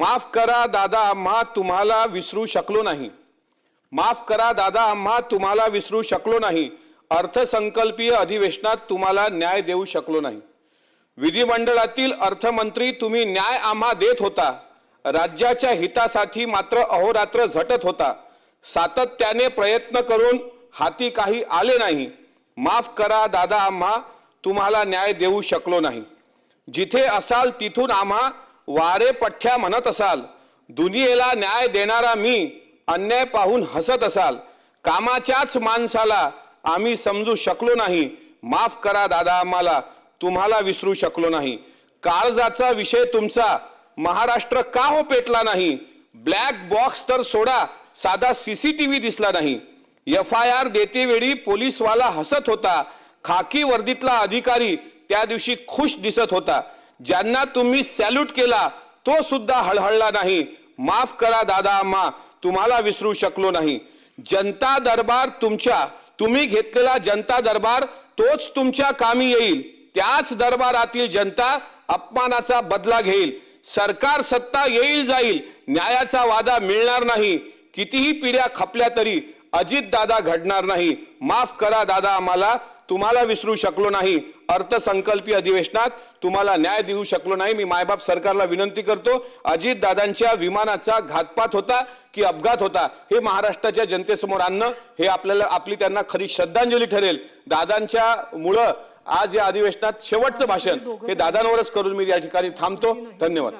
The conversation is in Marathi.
माफ करा दादा आम्हा तुम्हाला विसरू शकलो नाही। माफ करा दादा आम्हा तुम्हाला विसरू शकलो नाही। अर्थसंकल्पीय अधिवेशनात तुम्हाला न्याय देऊ शकलो नाही। विधिमंडळातील अर्थमंत्री तुम्ही न्याय आम्हा देत होता, राज्याच्या हितासाठी मात्र अहोरात्र झटत होता। सातत्याने प्रयत्न करून हाती काही आले नाही। माफ करा दादा आम्हा तुम्हाला न्याय देऊ शकलो नाही। जिथे असाल तिथून आम्हा वारे पठ्ठ्या म्हणत असाल, दुनियेला न्याय देणारा मी अन्याय पाहून हसत असाल। कामाच्याच माणसाला आम्ही समजू शकलो नाही। माफ करा दादा आम्हाला तुम्हाला विसरू शकलो नाही। काळजाचा विषय तुमचा महाराष्ट्र का हो पेटला नाही। ब्लॅक बॉक्स तर सोडा, साधा सीसीटीव्ही दिसला नाही। FIR देतेवेळी पोलीसवाला हसत होता, खाकी वर्दीतला अधिकारी त्या दिवशी खुश दिसत होता। ज्यांना तुम्ही सॅल्यूट केला तो सुद्धा हळहळला नाही। माफ करा दादा आम्हा तुम्हाला विसरू शकलो नाही। जनता दरबार तुमच्या, तुम्ही घेतलेला जनता दरबार तोच तुमच्या कामी येईल। त्याच दरबारातील जनता अपमानाचा बदला घेईल। सरकार सत्ता येईल जाईल, न्यायाचा वादा मिळणार नाही। कितीही पिढ्या खपल्या तरी अजित दादा घडणार नाही। माफ करा दादा आम्हाला तुम्हाला विसरू शकलो नाही। अर्थसंकल्पीय अधिवेशनात तुम्हाला न्याय देऊ शकलो नाही। मी मायबाप सरकारला विनंती करतो, अजित दादांच्या विमानाचा घातपात होता की अपघात होता हे महाराष्ट्राच्या जनतेसमोर आणणं हे आपली त्यांना खरी श्रद्धांजली ठरेल। दादांच्या मुळे आज या अधिवेशनात शेवटचं भाषण हे दादांवरच करून मी या ठिकाणी थांबतो। धन्यवाद।